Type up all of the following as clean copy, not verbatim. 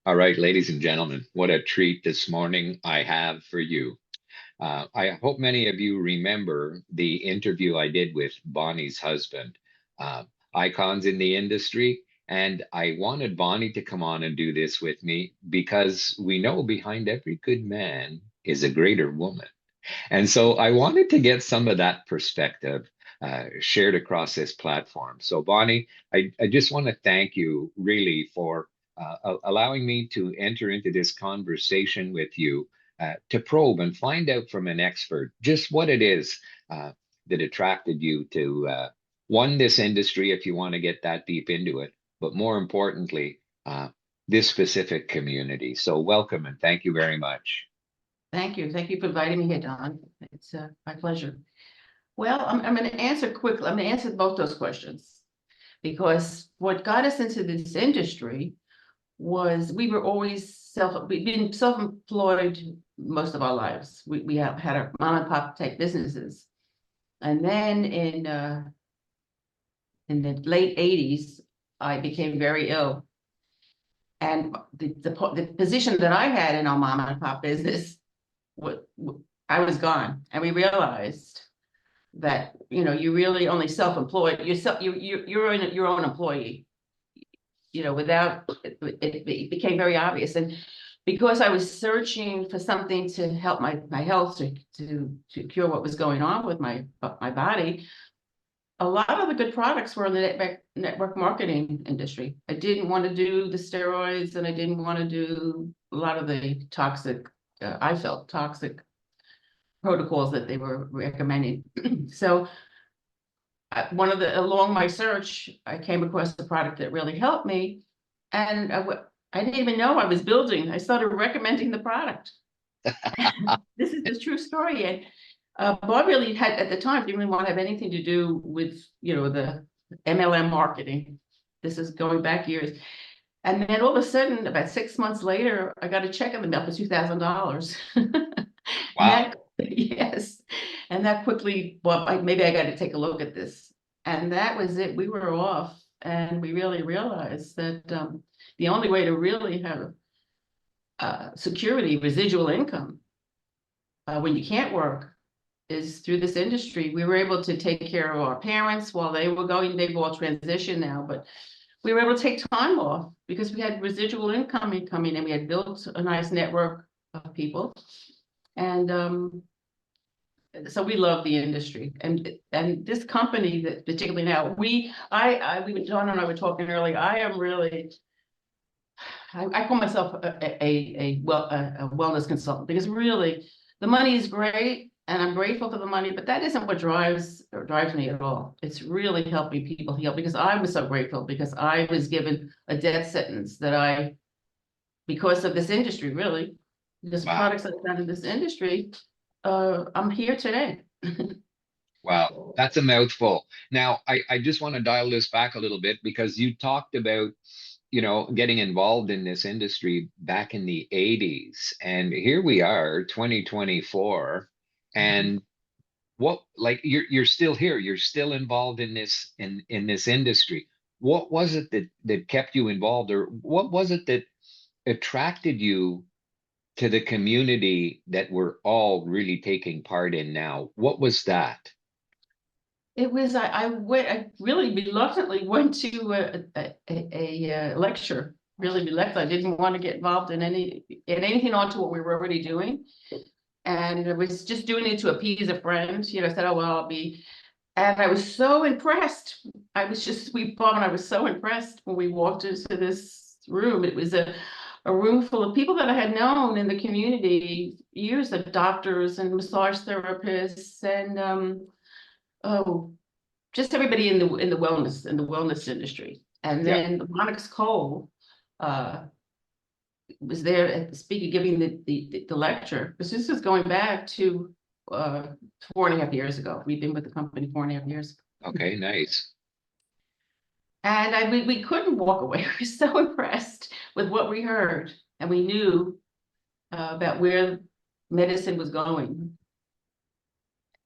All right, ladies and gentlemen, what a treat this morning I have for you. I hope many of you remember the interview I did with Bonnie's husband, uh, icons in the industry. And I wanted Bonnie to come on and do this with me because we know behind every good man is a greater woman. And so I wanted to get some of that perspective shared across this platform. So, Bonnie, I just want to thank you really for allowing me to enter into this conversation with you to probe and find out from an expert just what it is uh, that attracted you to one, this industry, if you want to get that deep into it, but more importantly, this specific community. So, welcome and thank you very much. Thank you. Thank you for inviting me here, Don. It's my pleasure. Well, I'm going to answer quickly. I'm going to answer both those questions because what got us into this industry was we've been self-employed most of our lives. We have had our mom and pop type businesses. And then in the late 80s, I became very ill. And the position that I had in our mom and pop business, I was gone, and we realized that you really only self-employed yourself. You're your own employee. Without it became very obvious, and because I was searching for something to help my health to cure what was going on with my body. A lot of the good products were in the network marketing industry. I didn't want to do the steroids, and I didn't want to do a lot of the toxic. I felt toxic protocols that they were recommending. So along my search, I came across a product that really helped me, and I didn't even know I was building. I started recommending the product. This is the true story. And Bob really had at the time didn't really want to have anything to do with the MLM marketing. This is going back years. And then all of a sudden, about 6 months later, I got a check in the mail for $2,000. Wow. Yes. And that quickly, well, maybe I got to take a look at this. And that was it. We were off. And we really realized that the only way to really have security, residual income, when you can't work, is through this industry. We were able to take care of our parents while they were going. They've all transitioned now, but we were able to take time off because we had residual income coming, and we had built a nice network of people. And so we love the industry, and this company that particularly now John and I were talking earlier. I am really, I call myself a wellness consultant, because really the money is great and I'm grateful for the money, but that isn't what drives me at all. It's really helping people heal, because I was so grateful, because I was given a death sentence because of this industry, really, because Wow. products I've done in this industry. I'm here today. Wow, that's a mouthful. Now, I just want to dial this back a little bit because you talked about, getting involved in this industry back in the 80s. And here we are, 2024. And like you're still here, you're still involved in this industry. What was it that kept you involved, or what was it that attracted you to the community that we're all really taking part in now? What was that? It was I really reluctantly went to a lecture. Really reluctant. I didn't want to get involved in anything onto what we were already doing, and I was just doing it to appease a friend. I said, "Oh well, I'll be." And I was so impressed. Bob and I was so impressed when we walked into this room. It was a room full of people that I had known in the community, years of doctors and massage therapists and oh, just everybody in the wellness industry. And Yeah. then Monix Cole was there at the speaker giving the lecture, because this is going back to 4.5 years ago. We've been with the company 4.5 years. Okay, nice. And we couldn't walk away. We were so impressed with what we heard, and we knew about where medicine was going.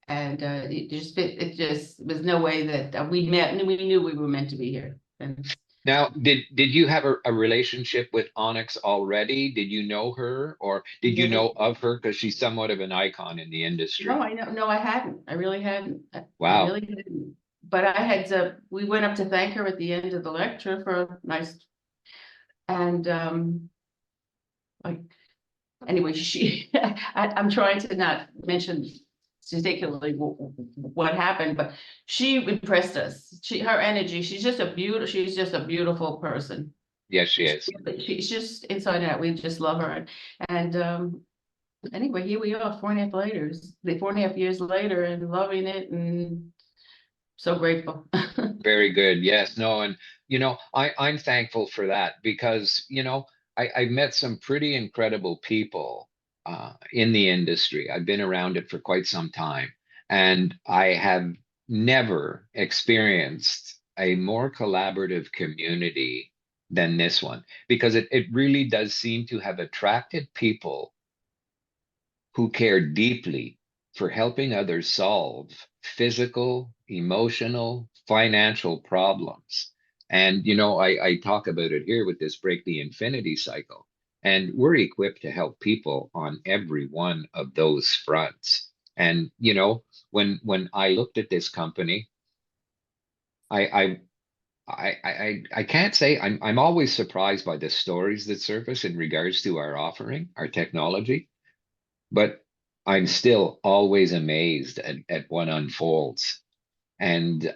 And it just was no way that we met, and we knew we were meant to be here. And Now, did you have a relationship with Onyx already? Did you know her, or did you know No, of her because she's somewhat of an icon in the no, industry? I know, no, I hadn't. I really hadn't. I Wow. really didn't. But I had to, we went up to thank her at the end of the lecture for a nice, and like, anyway, I'm trying to not mention particularly what happened, but she impressed us. Her energy, she's just a beautiful person. Yes, she is. She's just inside out. We just love her. And anyway, here we are, 4.5 years later, and loving it and so grateful. Very good. Yes. No, and I'm thankful for that because, I've met some pretty incredible people in the industry. I've been around it for quite some time, and I have never experienced a more collaborative community than this one because it really does seem to have attracted people who care deeply for helping others solve physical, emotional, financial problems. And, I talk about it here with this Break the Infinity Cycle. And we're equipped to help people on every one of those fronts. And, when I looked at this company, I, I I can't say I'm always surprised by the stories that surface in regards to our offering, our technology. But I'm still always amazed at what unfolds. And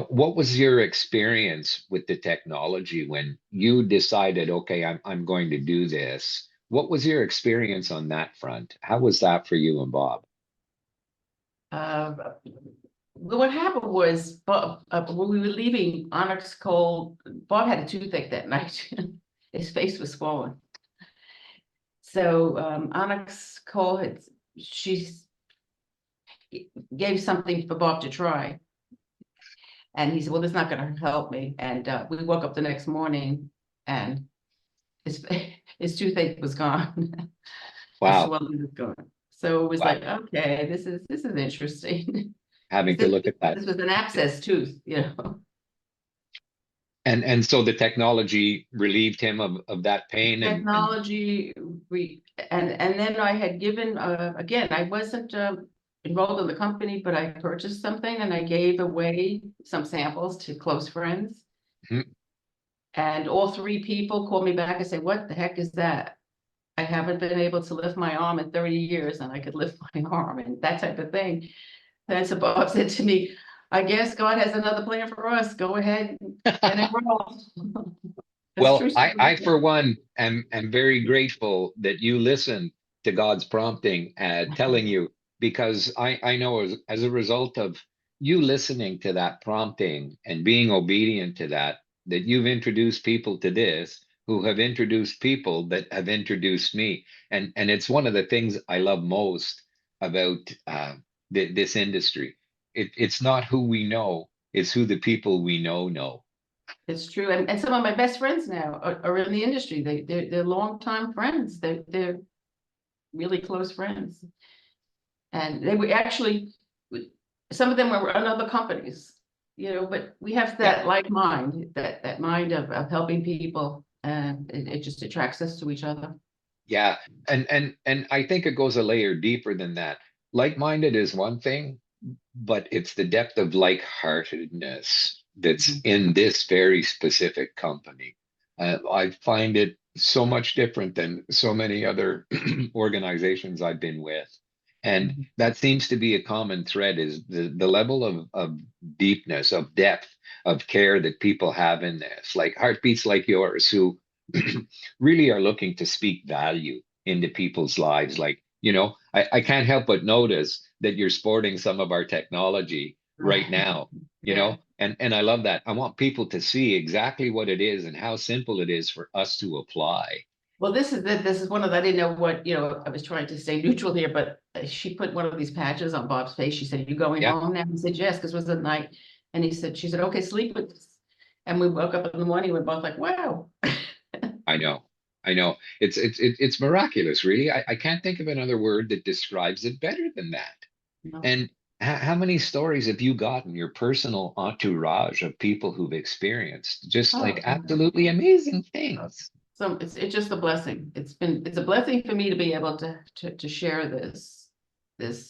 what was your experience with the technology when you decided, okay, I'm going to do this? What was your experience on that front? How was that for you and Bob? Uh, what happened was, Bob, when we were leaving Onyx Coal, Bob had a toothache that night. His face was swollen. So Onyx Coal she gave something for Bob to try. And he said, well, this is not going to help me. And we woke up the next morning and his, his toothache was gone. The Wow, swelling was gone. So it was wow, like, okay, this is interesting. having to This, look at that. this was an abscess tooth. And so the technology relieved him of that pain and Technology, and then I had given, again, I wasn't enrolled in the company, but I purchased something and I gave away some samples to close friends. Mhm. And all three people called me back and said, what the heck is that? I haven't been able to lift my arm in 30 years and I could lift my arm and that type of thing. And so Bob said to me, I guess God has another plan for us. Go ahead and enroll. That's true Well, story. I for one am very grateful that you listened to God's prompting, telling you, because I know as a result of you listening to that prompting and being obedient to that, that you've introduced people to this who have introduced people that have introduced me. And it's one of the things I love most about this industry. It's not who we know, it's who the people we know. It's true. And some of my best friends now are in the industry. They're longtime friends. They're really close friends. And they were actually, some of them were in other companies, but we have Yeah. that like mind, that mind of helping people. And it just attracts us to each other. Yeah, and I think it goes a layer deeper than that. Like-minded is one thing, but it's the depth of like-heartedness that's Mhm. in this very specific company. I find it so much different than so many other organizations I've been with. And Mhm. that seems to be a common thread is the level of deepness, of depth, of care that people have in this, like heartbeats like yours, who really are looking to speak value into people's lives. Like, I can't help but notice that you're sporting some of our technology right now, Yeah. and I love that. I want people to see exactly what it is and how simple it is for us to apply. Well, this is one of the, I didn't know I was trying to stay neutral here, but she put one of these patches on Bob's face. She said, you going Yeah, home now? He said, yes, because it was at night. And she said, okay, sleep with this. And we woke up in the morning, we're both like, wow. I know. I know. It's miraculous, really. I can't think of another word that describes it better than that. No. And How many stories have you gotten, your personal entourage of people who've experienced just like Oh, absolutely amazing things? so it's just a blessing. It's a blessing for me to be able to share this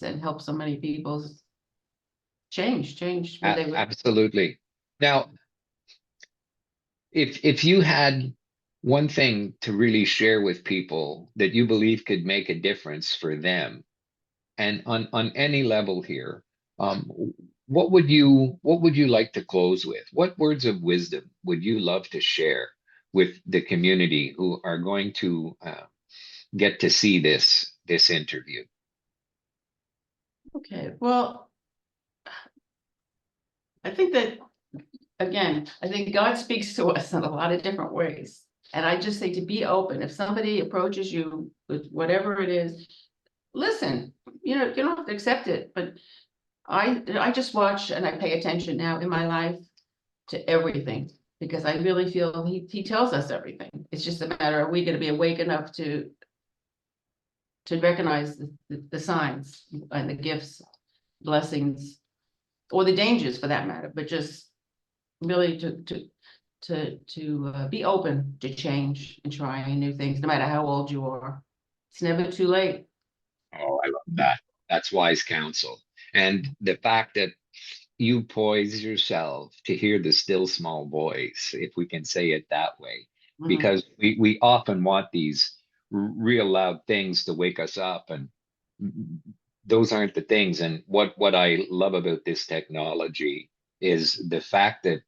and help so many people change where they were. Absolutely. Now, if you had one thing to really share with people that you believe could make a difference for them, and on any level here, um, what would you like to close with? What words of wisdom would you love to share with the community who are going to get to see this interview? Okay, well, I think that again, I think God speaks to us in a lot of different ways. And I just say to be open. If somebody approaches you with whatever it is, listen. You don't have to accept it, but I just watch and I pay attention now in my life to everything because I really feel he tells us everything. It's just a matter of we going to be awake enough to recognize the signs and the gifts, blessings, or the dangers for that matter, but just really to be open to change and trying new things, no matter how old you are. It's never too late. Oh, I love that. That's wise counsel. And the fact that you poise yourself to hear the still small voice, if we can say it that way, Mhm. because we often want these real loud things to wake us up, and those aren't the things. And what I love about this technology is the fact that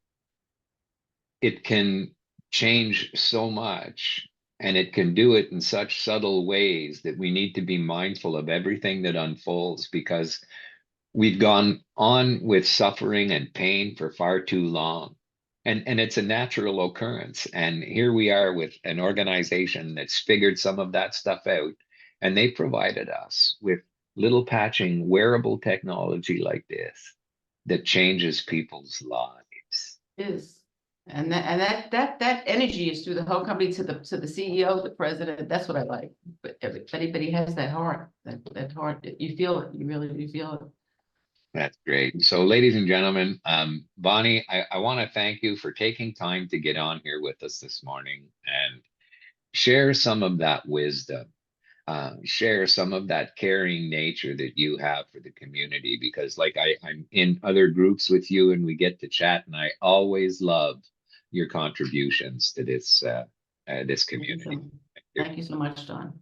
it can change so much, and it can do it in such subtle ways that we need to be mindful of everything that unfolds, because we've gone on with suffering and pain for far too long. And it's a natural occurrence. And here we are with an organization that's figured some of that stuff out. And they provided us with little patching wearable technology like this that changes people's lives. Is. And that energy is through the whole company to the CEO, the president. That's what I like. But everybody has that heart, that heart. You feel it. You really do feel it. That's great. So, ladies and gentlemen, Bonnie, I want to thank you for taking time to get on here with us this morning and share some of that wisdom, share some of that caring nature that you have for the community. Because, like, I'm in other groups with you and we get to chat, and I always love your contributions to this Thank you community. so, Thank you. thank you so much, Don.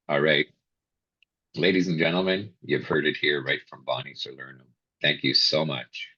All right, ladies and gentlemen, you've heard it here right from Bonnie Salerno. Thank you so much.